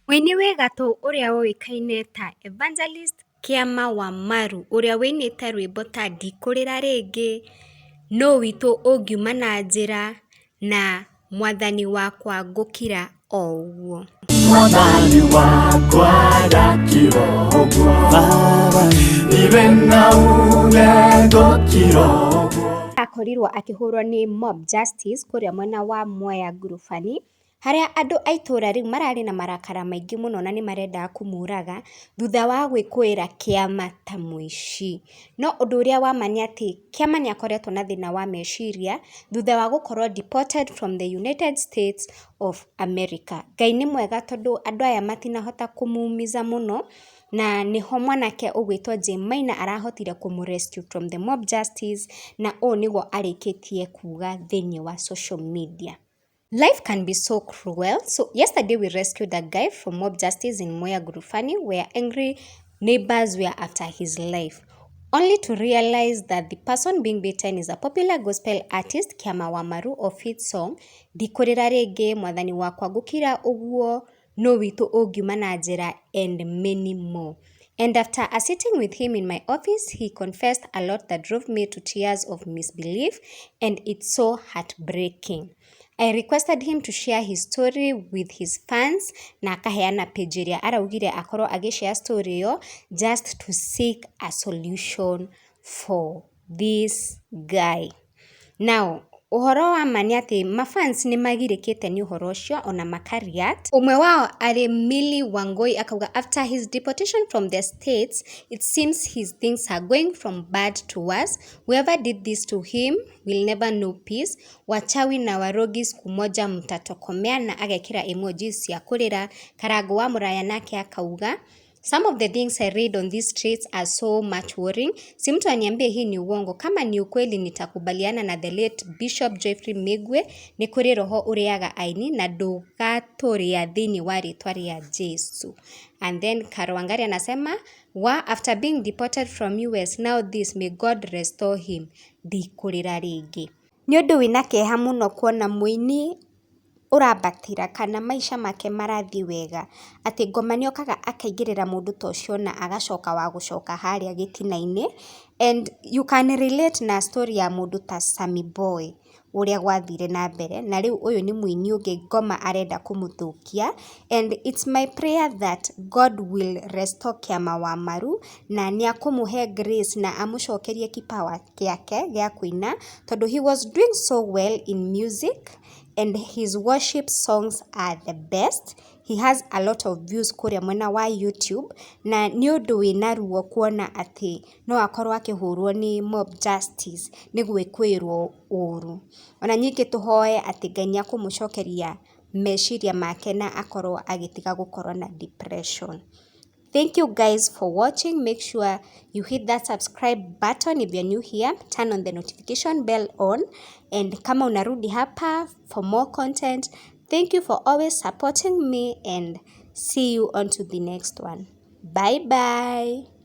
Muini wa Gatu uria uikaine ta Evangelist Kiama wa Maru uria weinite rwimbo ta ndikurira ringi no witu ungiuma na njira na mwathani wakwa ngukira o uguo. Mwathani wakwa ndakira uguo baba iwe na uge ngukira uguo. Akorirwo akihurwo ni mob justice kuria mwena wa Mwea ngurubani haria andu a itura riu marari na marakara maingi muno na ni marenda kumuraga thutha wa gwikuira Kiama ta Muici. No undu uria wa mani ati Kiama ni akoretwo na thina wa meciria thutha wa gukorwo deported from the United States of America. Ngai ni mwega tondu andu aya matinahota kumumiza muno na niho mwanake ugwitwo Maina arahotire kumu-rescue from the mob justice na o nigo arikitie kuga thiini wa social media. Life can be so cruel. So yesterday we rescued a guy from mob justice in Mwea Ngurubani where angry neighbors were after his life. Only to realize that the person being beaten is a popular gospel artist, Kiama wa Maru, of his song Ndikurira Ringi, Mwathani wakwa ngukira uguo, no witu ungiuma na njira, and many more. And after sitting with him in my office, he confessed a lot that drove me to tears of misbelief, and it's so heartbreaking. I requested him to share his story with his fans na akaheana page iria araugire akorwo agishare story yo just to seek a solution for this guy. Now, uhoro wa mani ati mafans ni magirikite ni uhoro ucio ona makariat. Umwe wao ari Mili Wangoi akauga after his deportation from the States, it seems his things are going from bad to worse. Whoever did this to him will never know peace. Wachawi na warogi siku moja mtatokomea, na agekira emojis ya kurira. Karago wa Muraya nake akauga some of the things I read on these streets are so much worrying. Si mtu aniambie hii ni uongo. Kama ni ukweli nitakubaliana na the late Bishop Jeffrey Migwe ni kuri roho uriaga aini na ndugaturia thini wa ritwa ria Jesu. And then Karwangari anasema after being deported from US, now this, may God restore him. Ndikurira ringi. Ni undu wina keha muno kuona Muini urabatira kana maisha make marathi wega ati ngoma ni okaga akaingirira mundu tocio na agacoka wa gucoka haria gitinaini. And you can relate na story ya mundu ta Sammy Boy uria gwathire na mbere, na riu uyu ni Muini ungi ngoma arenda kumuthukia. And it's my prayer that God will restore Kiama wa Maru na ni akumuhe grace na amucokerie kipawa kiake gia kuina, tondu he was doing so well in music and his worship songs are the best. He has a lot of views kuria mwena wa YouTube, na ni undu wina ruo kuona ati no akorwo akihurwo ni mob justice ni Gwikuirwo uru. Ona nyingi tuhoe ati Ngai ni akumucokeria meciria make na akorwo agitiga gukorwo na depression. Thank you guys for watching. Make sure you hit that subscribe button if you're new here. Turn on the notification bell on. And kama unarudi hapa for more content, thank you for always supporting me and see you on to the next one. Bye bye.